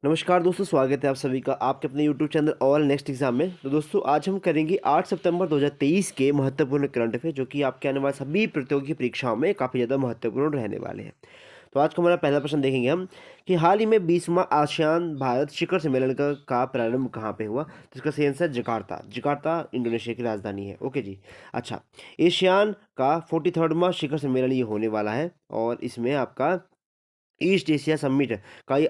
नमस्कार दोस्तों, स्वागत है आप सभी का आपके अपने YouTube channel all next exam में। तो दोस्तों आज हम करेंगे 8 सितंबर 2023 के महत्वपूर्ण करंट अफेयर, जो कि आपके आने वाले सभी प्रतियोगी परीक्षाओं में काफ़ी ज़्यादा महत्वपूर्ण रहने वाले हैं। तो आज का हमारा पहला प्रश्न देखेंगे हम कि हाल ही में 20वां आसियान भारत शिखर सम्मेलन का प्रारंभ कहाँ पे हुआ। तो इसका सही आंसर जकार्ता। जकार्ता इंडोनेशिया की राजधानी है। ओके जी। अच्छा, एशियान का 43वां शिखर सम्मेलन ये होने वाला है और इसमें आपका ईस्ट एशिया समिट का ये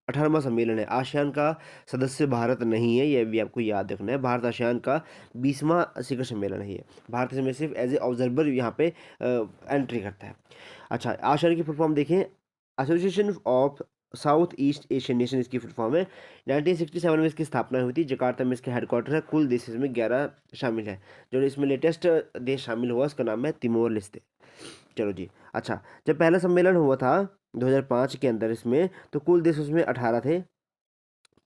18वां सम्मेलन है। आसियान का सदस्य भारत नहीं है, ये भी आपको याद रखना है। भारत आसियान का 20वां शिखर सम्मेलन है ये। भारत इसमें सिर्फ एज ए ऑब्जर्वर यहाँ पे एंट्री करता है। अच्छा, आसियान की फुल फॉर्म देखें, association of south east Asian nation इसकी फुल फॉर्म है। 1967 में इसकी स्थापना हुई थी। जकार्ता में इसके हेडक्वार्टर है। कुल देश इसमें 11 शामिल है। जो इसमें लेटेस्ट देश शामिल हुआ उसका नाम है तिमोर लेस्ते। चलो जी। अच्छा, जब पहला सम्मेलन हुआ था 2005 के अंदर इसमें, तो कुल देश उसमें 18 थे।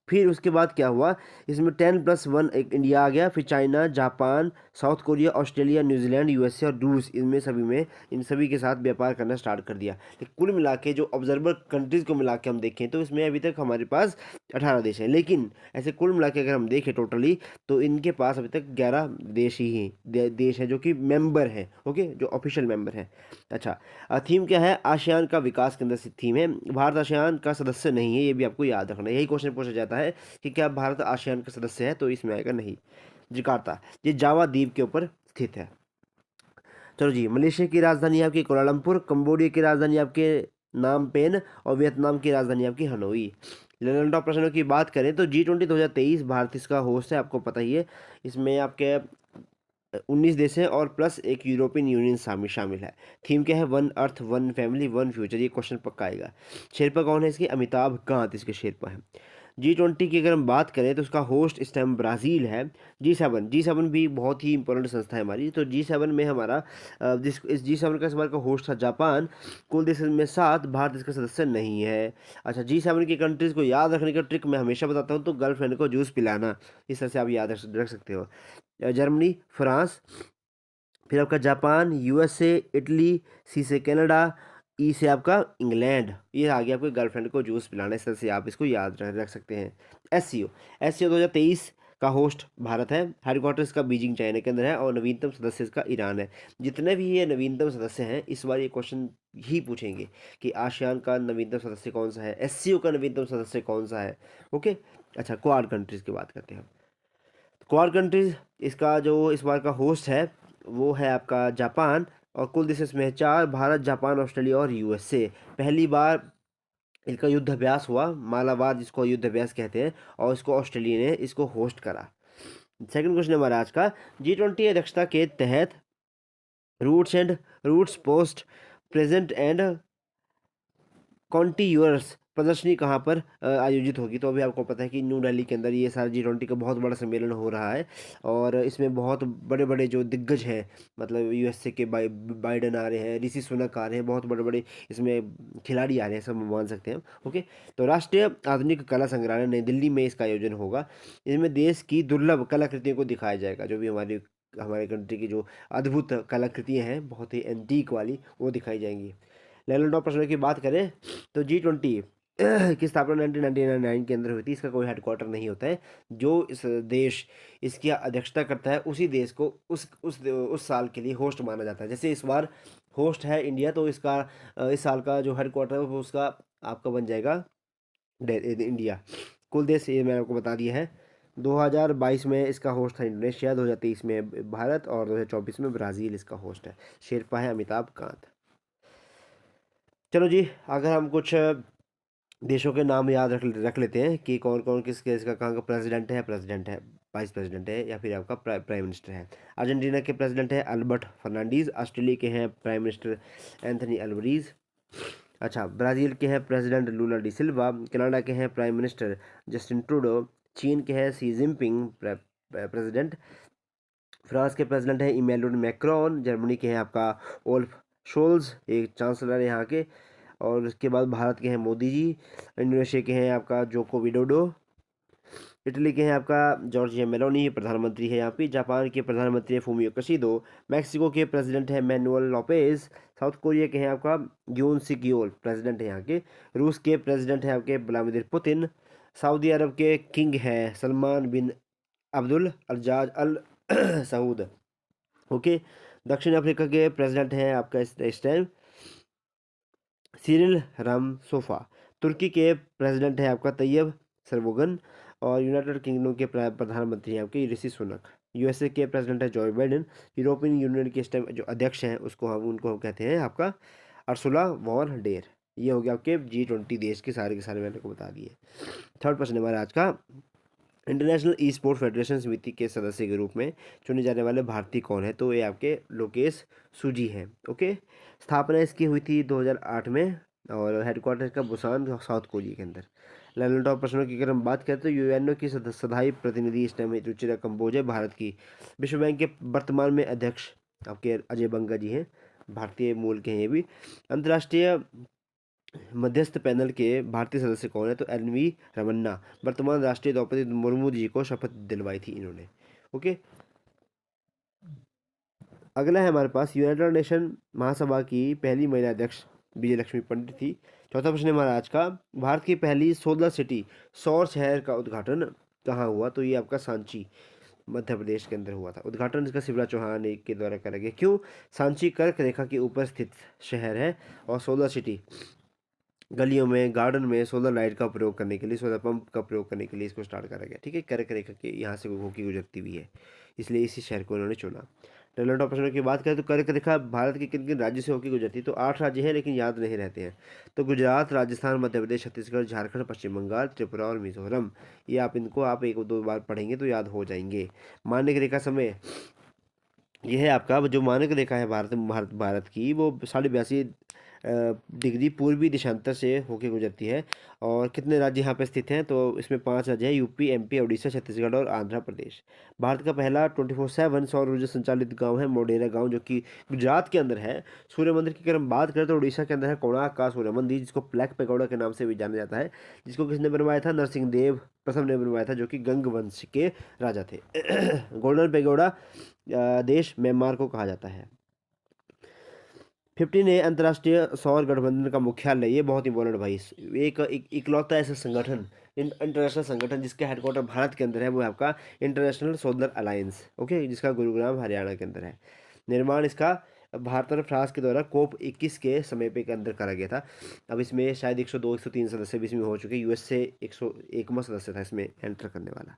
फिर उसके बाद क्या हुआ, इसमें 10+1 एक इंडिया आ गया, फिर China, Japan, south Korea, Australia, New Zealand, USA और रूस, इनमें सभी में इन सभी के साथ व्यापार करना स्टार्ट कर दिया। तो कुल मिला के जो ऑब्जर्वर कंट्रीज़ को मिला के हम देखें तो इसमें अभी तक हमारे पास 18 देश हैं। लेकिन ऐसे कुल मिला के अगर हम देखें टोटली, तो इनके पास अभी तक 11 देश ही हैं, देश हैं जो कि मेंबर हैं। ओके, जो ऑफिशियल मेंबर हैं। अच्छा, थीम क्या है, आसियान का विकास के अंदर से थीम है। भारत आसियान का सदस्य नहीं है, ये भी आपको याद रखना है। यही क्वेश्चन पूछा जाता है कि क्या भारत आसियान का सदस्य है, तो इसमें आएगा नहीं। जकार्ता ये जावा द्वीप के ऊपर स्थित है। चलो जी, मलेशिया की राजधानी आपकी कोलालमपुर, कंबोडिया की राजधानी आपके नाम पेन और वियतनाम की राजधानी आपकी हनोई। लैंड ऑफ प्रश्नों की बात करें तो G20 2023 भारत इसका होस्ट है, आपको पता ही है। इसमें आपके 19 देश हैं और प्लस एक यूरोपियन यूनियन शामिल है। थीम क्या है, one earth one family one future. ये क्वेश्चन पक्का आएगा। शेरपा कौन है इसके, अमिताभ कांत इसके शेरपा हैं। G20 की अगर हम बात करें तो उसका होस्ट इस टाइम ब्राज़ील है। जी सेवन भी बहुत ही इंपॉर्टेंट संस्था है हमारी। तो G7 में हमारा जिस इस G7 का इस बार का होस्ट था जापान। कुल देश में 7, भारत इसका सदस्य नहीं है। अच्छा, G7 की कंट्रीज़ को याद रखने का ट्रिक मैं हमेशा बताता हूँ, तो गर्लफ्रेंड को जूस पिलाना, इस तरह से आप याद रख सकते हो। जर्मनी, फ्रांस, फिर आपका जापान, यूएसए, इटली, सी से कनाडा, ई से आपका इंग्लैंड। ये आ गया आपके गर्लफ्रेंड को जूस पिलाना, इस तरह से आप इसको याद रख सकते हैं। एस सी ओ 2023 का होस्ट भारत है। हेडक्वार्टर इसका बीजिंग चाइना के अंदर है और नवीनतम सदस्य इसका ईरान है। जितने भी ये नवीनतम सदस्य हैं, इस बार ये क्वेश्चन ही पूछेंगे कि आसियान का नवीनतम सदस्य कौन सा है, एस का नवीनतम सदस्य कौन सा है। ओके। अच्छा, क्वाड कंट्रीज की बात करते हैं। क्वाड कंट्रीज इसका जो इस बार का होस्ट है वो है आपका जापान। और कुल देश इसमें है 4, भारत, जापान, ऑस्ट्रेलिया और यूएसए। पहली बार इनका युद्ध अभ्यास हुआ, मालाबार जिसको युद्ध अभ्यास कहते हैं, और इसको ऑस्ट्रेलिया ने इसको होस्ट करा। सेकंड क्वेश्चन हमारा आज का, G20 अध्यक्षता के तहत roots post present and continuous प्रदर्शनी कहाँ पर आयोजित होगी। तो अभी आपको पता है कि न्यू दिल्ली के अंदर ये सारा G20 का बहुत बड़ा सम्मेलन हो रहा है और इसमें बहुत बड़े बड़े जो दिग्गज हैं, मतलब यूएसए के बाइडन आ रहे हैं, ऋषि सुनक आ रहे हैं, बहुत बड़े बड़े इसमें खिलाड़ी आ रहे हैं, सब मान सकते हैं हम। ओके। तो राष्ट्रीय आधुनिक कला संग्रहालय नई दिल्ली में इसका आयोजन होगा। इसमें देश की दुर्लभ कलाकृतियों को दिखाया जाएगा, जो भी हमारे कंट्री की जो अद्भुत कलाकृतियाँ हैं, बहुत ही एंटीक वाली, वो दिखाई जाएंगी। लैंड ऑफ प्रश्नों की बात करें तो G20 की स्थापना 1999 के अंदर हुई थी। इसका कोई हेडक्वार्टर नहीं होता है। जो इस देश इसकी अध्यक्षता करता है उसी देश को उस साल के लिए होस्ट माना जाता है। जैसे इस बार होस्ट है इंडिया, तो इसका इस साल का जो हेडक्वार्टर है वो उसका आपका बन जाएगा इंडिया। कुल देश ये मैंने आपको बता दिया है। 2022 में इसका होस्ट था इंडोनेशिया, 2023 में भारत और 2024 में ब्राज़ील इसका होस्ट है। शेरपा है अमिताभ कांत। चलो जी, अगर हम कुछ देशों के नाम याद रख लेते हैं कि कौन कौन किस देश का कहाँ का प्रेसिडेंट है, वाइस प्रेसिडेंट है या फिर आपका प्राइम मिनिस्टर है। अर्जेंटीना के प्रेसिडेंट है अल्बर्ट फर्नांडीज। ऑस्ट्रेलिया के हैं प्राइम मिनिस्टर एंथनी अल्वरीज। अच्छा, ब्राज़ील के हैं प्रेसिडेंट लूला डी सिल्वा। कनाडा के हैं प्राइम मिनिस्टर जस्टिन ट्रूडो। चीन के हैं सी जिनपिंग प्रेसिडेंट। फ्रांस के प्रेसिडेंट हैं इमैनुअल मैक्रोन। जर्मनी के हैं आपका ओल्फ शोल्स, एक चांसलर है यहाँ के। और उसके बाद भारत के हैं मोदी जी। इंडोनेशिया के हैं आपका जोको विडोडो। इटली के हैं आपका जॉर्जिया मेलोनी, प्रधानमंत्री है यहाँ पे। जापान के प्रधानमंत्री है फूमियो कशिदो। मैक्सिको के प्रेसिडेंट है मैनुअल लोपेज। साउथ कोरिया के हैं आपका यून सिक योल, प्रेसिडेंट है यहाँ के। रूस के प्रेसिडेंट है आपके व्लादिमीर पुतिन। सऊदी अरब के किंग है सलमान बिन अब्दुल अजाज अल सऊद। ओके। दक्षिण अफ्रीका के प्रेसिडेंट हैं आपका इस टाइम सिरिल रामफोसा। तुर्की के प्रेसिडेंट है आपका तैयब सरवोगन। और यूनाइटेड किंगडम के प्रधानमंत्री हैं आपके ऋषि सुनक। यूएसए के प्रेसिडेंट है जो बाइडेन। यूरोपियन यूनियन के इस टाइम जो अध्यक्ष हैं उनको हम कहते हैं आपका अर्सुला वॉन डेर। ये हो गया आपके G20 देश के सारे मैंने को बता दिए। थर्ड प्रश्न हमारा आज का, इंटरनेशनल ई स्पोर्ट फेडरेशन समिति के सदस्य के रूप में चुने जाने वाले भारतीय कौन है? तो ये आपके लोकेश सूजी हैं। ओके। स्थापना इसकी हुई थी 2008 में और हेडक्वार्टर का बुसान साउथ कोरिया के अंदर। लैंड ऑफ प्रश्नों की अगर हम बात करें तो यूएनओ की सदाई प्रतिनिधि इस टाइम रुचिरा कंबोज है भारत की। विश्व बैंक के वर्तमान में अध्यक्ष आपके अजय बंगा जी हैं, भारतीय मूल के हैं ये भी। अंतर्राष्ट्रीय मध्यस्थ पैनल के भारतीय सदस्य कौन है? तो एन.वी. रमन्ना, वर्तमान राष्ट्रीय द्रौपदी मुर्मू जी को शपथ दिलवाई थी इन्होंने। ओके। अगला है हमारे पास, यूनाइटेड नेशन महासभा की पहली महिला अध्यक्ष विजय लक्ष्मी पंडित थी। चौथा प्रश्न है हमारा आज का, भारत की पहली सोलर सिटी सौर शहर का उद्घाटन कहाँ हुआ? तो ये आपका सांची मध्य प्रदेश के अंदर हुआ था। उद्घाटन इसका शिवराज चौहान के द्वारा करा गया। क्यों? सांची कर्क रेखा के ऊपर स्थित शहर है और सोलर सिटी गलियों में गार्डन में सोलर लाइट का प्रयोग करने के लिए, सोलर पंप का प्रयोग करने के लिए इसको स्टार्ट करा गया। ठीक है, कर्क रेखा के यहाँ से होकी गुजरती हुई है, इसलिए इसी शहर को उन्होंने चुना। टैलेंट ऑफ प्रश्नों की बात करें तो कर्क रेखा भारत के किन किन राज्यों से होकर गुजरती है? तो 8 राज्य हैं लेकिन याद नहीं रहते हैं। तो गुजरात, राजस्थान, मध्य प्रदेश, छत्तीसगढ़, झारखंड, पश्चिम बंगाल, त्रिपुरा और मिजोरम। ये आप इनको आप 1-2 बार पढ़ेंगे तो याद हो जाएंगे। मान्य रेखा समय यह है आपका, जो मानक रेखा है भारत की, वो 82.5 डिग्री पूर्वी देशांतर से होकर गुजरती है। और कितने राज्य यहाँ पे स्थित हैं? तो इसमें 5 राज्य हैं, यूपी, एमपी, उड़ीसा, छत्तीसगढ़ और आंध्र प्रदेश। भारत का पहला 24/7 सौर ऊर्जा संचालित गांव है मोढेरा गांव, जो कि गुजरात के अंदर है। सूर्य मंदिर की अगर हम बात करें तो उड़ीसा के अंदर है कोणार्क का सूर्य मंदिर, जिसको ब्लैक पेगोडा के नाम से भी जाना जाता है। जिसको किसने बनवाया था? नरसिंह देव प्रथम ने बनवाया था, जो कि गंग वंश के राजा थे। गोल्डन पेगोडा देश म्यांमार को कहा जाता है। 15 है अंतर्राष्ट्रीय सौर गठबंधन का मुख्यालय। ये बहुत इंपॉर्टेंट भाई, इकलौता ऐसा संगठन, इंटरनेशनल संगठन जिसका हेडक्वार्टर भारत के अंदर है, वो है आपका इंटरनेशनल सोलर अलायंस। ओके, जिसका गुरुग्राम हरियाणा के अंदर है। निर्माण इसका भारत और फ्रांस के द्वारा COP21 के समय पे के अंदर करा गया था। अब इसमें शायद 102-103 सदस्य भी इसमें हो चुके। यूएस से 101वां सदस्य था इसमें एंटर करने वाला।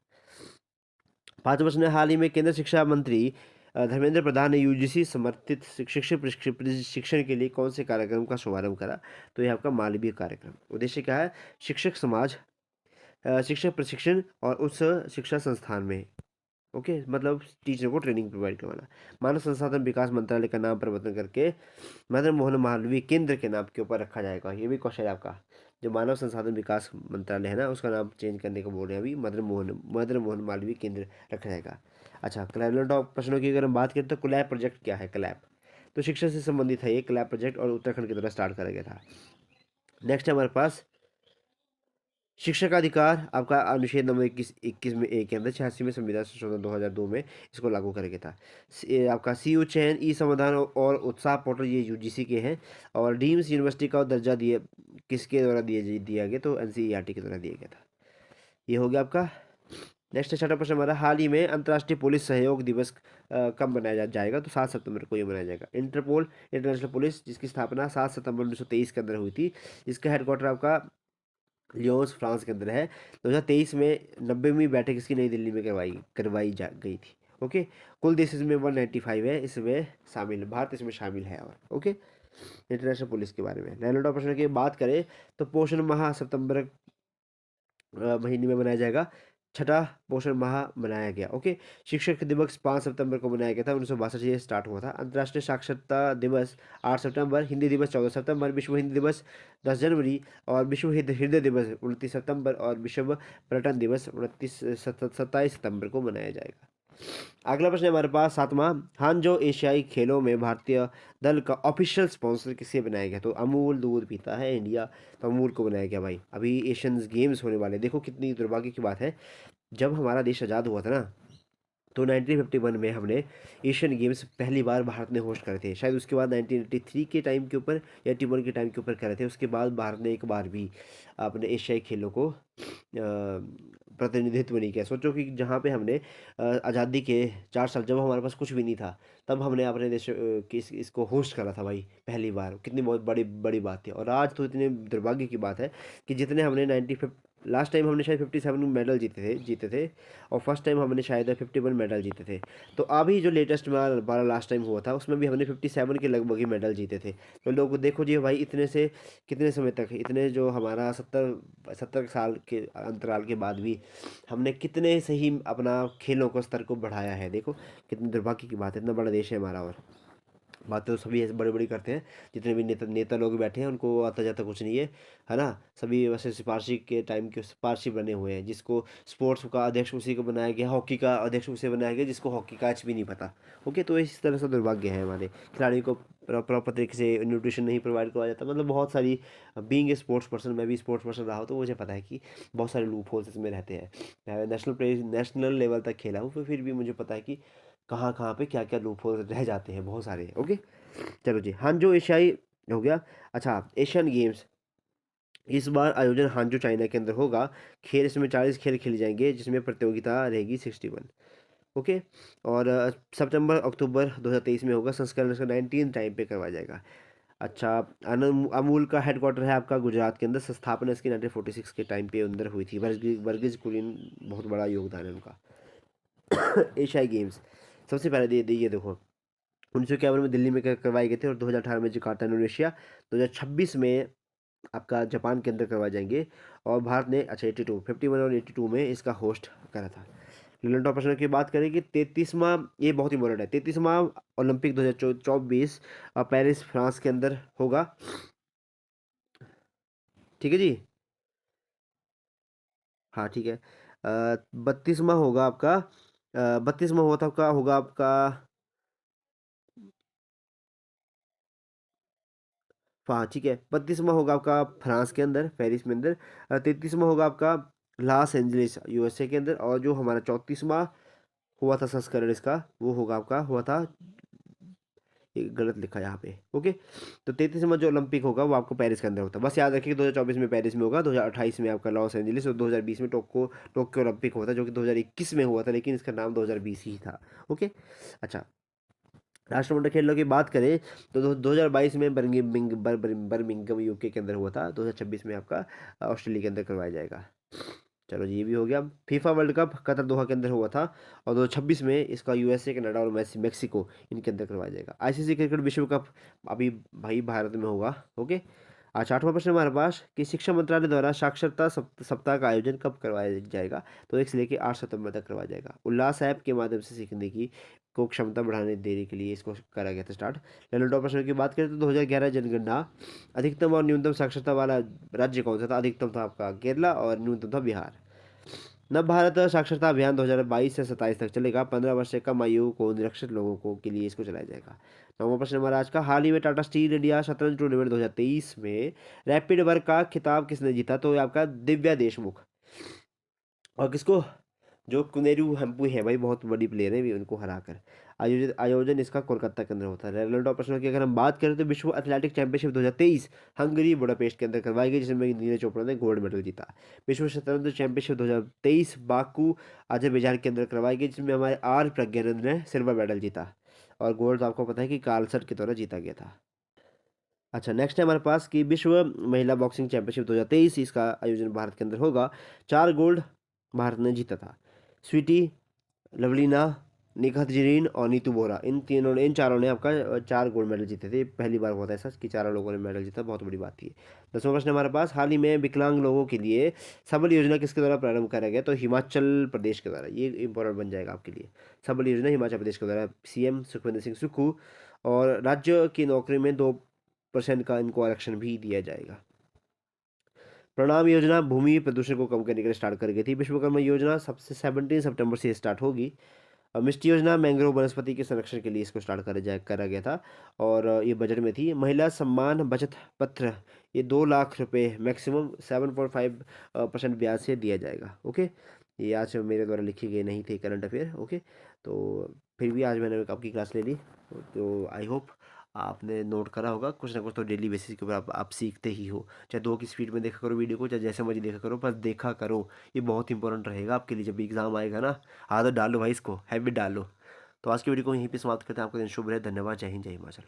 5 प्रश्न है, हाल ही में केंद्र शिक्षा मंत्री धर्मेंद्र प्रधान ने यूजीसी समर्थित शिक्षक प्रशिक्षण के लिए कौन से कार्यक्रम का शुभारंभ करा? तो यह आपका मालवीय कार्यक्रम। उद्देश्य क्या है? शिक्षक समाज, शिक्षक प्रशिक्षण और उच्च शिक्षा संस्थान में। ओके, मतलब टीचर को ट्रेनिंग प्रोवाइड करवाना। मानव संसाधन विकास मंत्रालय का नाम परिवर्तन करके मदन मोहन मालवीय केंद्र के नाम के ऊपर रखा जाएगा। ये भी क्वेश्चन है आपका। जो मानव संसाधन विकास मंत्रालय है ना, उसका नाम चेंज करने को बोल रहे हैं अभी, मदन मोहन मालवीय केंद्र रखा जाएगा। अच्छा, क्लैरिनेट ऑफ प्रश्नों की अगर हम बात करें तो क्लैप प्रोजेक्ट क्या है? क्लैप तो शिक्षा से संबंधित है ये क्लैप प्रोजेक्ट, और उत्तराखंड की तरह स्टार्ट करा गया था। नेक्स्ट है हमारे पास शिक्षा का अधिकार, आपका अनुच्छेद नंबर 21 में ए के अंदर 86वें संविधान संशोधन 2002 में इसको लागू करा गया था। आपका CU चयन, ई समाधान और उत्साह पोर्टल, ये यूजीसी के हैं। और डीम्स यूनिवर्सिटी का दर्जा किसके द्वारा दिया गया? तो NCERT के द्वारा दिया गया था। ये हो गया आपका। नेक्स्ट है छठा प्रश्न हमारा, हाल ही में अंतर्राष्ट्रीय पुलिस सहयोग दिवस कब मनाया जाएगा? तो 7 सितंबर को ये मनाया जाएगा। इंटरपोल, इंटरनेशनल पुलिस, जिसकी स्थापना 7 सितंबर 1923 के अंदर हुई थी। इसका हेडक्वार्टर आपका लियोन्स फ्रांस के अंदर है। 2023 में 90वीं बैठक इसकी नई दिल्ली में करवाई जा गई थी। ओके। कुल देश इसमें 195 है, इसमें शामिल, भारत इसमें शामिल है। और ओके, इंटरनेशनल पुलिस के बारे में लैंड ऑफ प्रश्न की बात करें तो पोषण माह सितंबर महीने में मनाया जाएगा। छठा पोषण माह मनाया गया। ओके। शिक्षक दिवस 5 सितंबर को मनाया गया था, 1962 से ये स्टार्ट हुआ था। अंतर्राष्ट्रीय साक्षरता दिवस 8 सितंबर, हिंदी दिवस 14 सितंबर, विश्व हिंदी दिवस 10 जनवरी, और विश्व हृदय दिवस 29 सितंबर, और विश्व पर्यटन दिवस 27 सितंबर को मनाया जाएगा। अगला प्रश्न है हमारे पास 7वां, हांजो एशियाई खेलों में भारतीय दल का ऑफिशियल स्पॉन्सर किसे बनाया गया? तो अमूल दूध पीता है इंडिया, तो अमूल को बनाया गया भाई। अभी एशियंस गेम्स होने वाले, देखो कितनी दुर्भाग्य की बात है, जब हमारा देश आज़ाद हुआ था ना, तो 1951 में हमने एशियन गेम्स पहली बार भारत ने होस्ट करे थे। शायद उसके बाद 1983 के टाइम के ऊपर या 81 के टाइम के ऊपर करे थे। उसके बाद भारत ने एक बार भी अपने एशियाई खेलों को प्रतिनिधित्व नहीं किया। सोचो कि जहाँ पे हमने आज़ादी के 4 साल, जब हमारे पास कुछ भी नहीं था, तब हमने अपने देश की इसको होस्ट करा था भाई पहली बार। कितनी बहुत बड़ी बड़ी बात थी। और आज तो इतने दुर्भाग्य की बात है कि जितने हमने 95 लास्ट टाइम हमने शायद 57 मेडल जीते थे और फर्स्ट टाइम हमने शायद 51 मेडल जीते थे। तो अभी जो लेटेस्ट में हमारा लास्ट टाइम हुआ था, उसमें भी हमने 57 के लगभग ही मेडल जीते थे। तो लोग देखो जी भाई, इतने से कितने समय तक, इतने जो हमारा 70 साल के अंतराल के बाद भी हमने कितने सही अपना खेलों को स्तर को बढ़ाया है। देखो कितनी दुर्भाग्य की बात है, इतना बड़ा देश है हमारा। और बातें तो सभी ऐसे बड़े बड़ी करते हैं, जितने भी नेता नेता लोग बैठे हैं उनको आता जाता कुछ नहीं है ना। सभी वैसे सिफारशी के टाइम के सिफारशी बने हुए हैं। जिसको स्पोर्ट्स का अध्यक्ष उसी को बनाया गया, हॉकी का अध्यक्ष उसे बनाया गया जिसको हॉकी का आज भी नहीं पता। ओके, तो इस तरह से दुर्भाग्य है हमारे खिलाड़ी को प्रॉपर तरीके से न्यूट्रिशन नहीं प्रोवाइड करवाया जाता। मतलब बहुत सारी, बीइंग ए स्पोर्ट्स पर्सन, मैं भी स्पोर्ट्स पर्सन रहा हूँ, तो मुझे पता है कि बहुत सारे लूप होल्स इसमें रहते हैं। मैं नेशनल लेवल तक खेला हूँ, फिर भी मुझे पता है कि कहाँ कहाँ पे क्या क्या लूप होल्स रह जाते हैं, बहुत सारे। ओके, चलो जी, हांजो एशियाई हो गया। अच्छा, एशियन गेम्स इस बार आयोजन हांजो चाइना के अंदर होगा। खेल इसमें 40 खेल खेले जाएंगे, जिसमें प्रतियोगिता रहेगी 61। ओके, और सितंबर अक्टूबर 2023 में होगा। संस्करण इसका 19 टाइम पे करवाया जाएगा। अच्छा, अमूल का हेडक्वार्टर है आपका गुजरात के अंदर। स्थापना इसकी 1946 के टाइम पे अंदर हुई थी। वर्गीज कुरियन बहुत बड़ा योगदान है उनका। एशियाई गेम्स सबसे पहले दे ये देखो, 1951 में दिल्ली में करवाए गए थे, और 2018 में जकार्ता इंडोनेशिया, 2026 में आपका जापान के अंदर करवाए जाएंगे। और भारत ने, अच्छा, 51 और 82 में इसका होस्ट करा था। लंदन टॉप प्रश्न की बात करें कि 33वां, ये बहुत इंपॉर्टेंट है, 33वां ओलंपिक 2024 पेरिस फ्रांस के अंदर होगा। ठीक है जी। हाँ ठीक है। 32वां होगा आपका, 32वां होगा आपका, हाँ ठीक है, 32वां होगा आपका फ्रांस के अंदर, पेरिस में अंदर। 33वां होगा आपका लॉस एंजलिस यूएसए के अंदर। और जो हमारा 34वां हुआ था संस्करण इसका, वो होगा आपका, हुआ था, ये गलत लिखा है यहाँ पे। ओके, तो 33वां जो ओलंपिक होगा वो आपको पेरिस के अंदर होता है। बस याद रखिए कि 2024 में पेरिस में होगा, 2028 में आपका लॉस एंजलिस, और 2020 में टोक्यो ओलंपिक होता है, जो कि 2021 में हुआ था, लेकिन इसका नाम 2020 ही था। ओके, अच्छा, राष्ट्रमंडल खेलों की बात करें तो 2022 में बर्मिंघम यूके के अंदर हुआ था। 2026 में आपका ऑस्ट्रेलिया के अंदर करवाया जाएगा। चलो जी, ये भी हो गया। फीफा वर्ल्ड कप कतर दोहा के अंदर हुआ था, और 2026 में इसका यूएसए, कनाडा और मैक्सिको, इनके अंदर करवाया जाएगा। आईसीसी क्रिकेट विश्व कप अभी भाई भारत में होगा। ओके, आज 8वां प्रश्न हमारे पास कि शिक्षा मंत्रालय द्वारा साक्षरता सप्ताह का आयोजन कब करवाया जाएगा। तो 1 से लेकर 8 सितंबर तक करवाया जाएगा। उल्लास ऐप के माध्यम से सीखने की को क्षमता बढ़ाने देने के लिए इसको करा गया था स्टार्ट। लैंड ऑफ प्रश्न की बात करें तो 2011 जनगणना, अधिकतम और न्यूनतम साक्षरता वाला राज्य कौन सा था। अधिकतम था आपका केरला और न्यूनतम था बिहार। नव भारत साक्षरता अभियान 2022 से 27 तक चलेगा। 15 वर्ष से कम आयु को निरक्षर लोगों को के लिए इसको चलाया जाएगा। नौवां प्रश्न हमारा आज का, हाल ही में टाटा स्टील इंडिया शतरंज टूर्नामेंट 2023 में रैपिड वर्क का खिताब किसने जीता। तो ये आपका दिव्या देशमुख। और किसको, जो कुनेरू हम्पी है भाई, बहुत बड़ी प्लेयर है भी, उनको हराकर। आयोजन इसका कोलकाता के अंदर होता है। रेलेवेंट ऑपरेशन की अगर हम बात करें तो विश्व एथलेटिक चैंपियनशिप 2023 हंगरी बुडापेस्ट के अंदर करवाई गई, जिसमें नीरज चोपड़ा ने गोल्ड मेडल जीता। विश्व शतरंज चैंपियनशिप 2023 बाकू अजरबैजान के अंदर करवाई गई, जिसमें हमारे आर प्रज्ञानंद ने सिल्वर मेडल जीता। और गोल्ड तो आपको पता है कि कार्लसट के द्वारा जीता गया था। अच्छा, नेक्स्ट है हमारे पास कि विश्व महिला बॉक्सिंग चैंपियनशिप 2023, इसका आयोजन भारत के अंदर होगा। 4 गोल्ड भारत ने जीता था। स्वीटी, लवलीना, निखत जरीन और नीतू बोरा, इन चारों ने आपका 4 गोल्ड मेडल जीते थे। पहली बार हुआ था ऐसा कि चारों लोगों ने मेडल जीता, बहुत बड़ी बात थी। 10वां प्रश्न हमारे पास, हाल ही में विकलांग लोगों के लिए सबल योजना किसके द्वारा प्रारंभ करा गया। तो हिमाचल प्रदेश के द्वारा। ये इंपॉर्टेंट बन जाएगा आपके लिए। सबल योजना हिमाचल प्रदेश के द्वारा, सीएम सुखविंदर सिंह सुक्खू। और राज्य की नौकरी में 2% का इनको आरक्षण भी दिया जाएगा। प्रणाम योजना भूमि प्रदूषण को कम करने के लिए स्टार्ट कर गई थी। विश्वकर्मा योजना सबसे 17 सितंबर से स्टार्ट होगी। मिष्टी योजना मैंग्रोव वनस्पति के संरक्षण के लिए इसको स्टार्ट करा गया था, और ये बजट में थी। महिला सम्मान बचत पत्र ये 2 लाख रुपए मैक्सिमम 7.5% ब्याज से दिया जाएगा। ओके, ये आज मेरे द्वारा लिखी गई नहीं थी करंट अफेयर। ओके, तो फिर भी आज मैंने आपकी क्लास ले ली, तो आई होप आपने नोट करा होगा। कुछ ना कुछ तो डेली बेसिस के ऊपर आप सीखते ही हो। चाहे 2 की स्पीड में देखा करो वीडियो को, चाहे जैसे मर्जी देखा करो, बस देखा करो। ये बहुत इंपॉर्टेंट रहेगा आपके लिए जब भी एग्ज़ाम आएगा ना। आदत डालो भाई, इसको हैबिट डालो। तो आज की वीडियो को यहीं पे समाप्त करते हैं। आपका दिन शुभ रहे। धन्यवाद। जय हिंद, जय हिमाचल।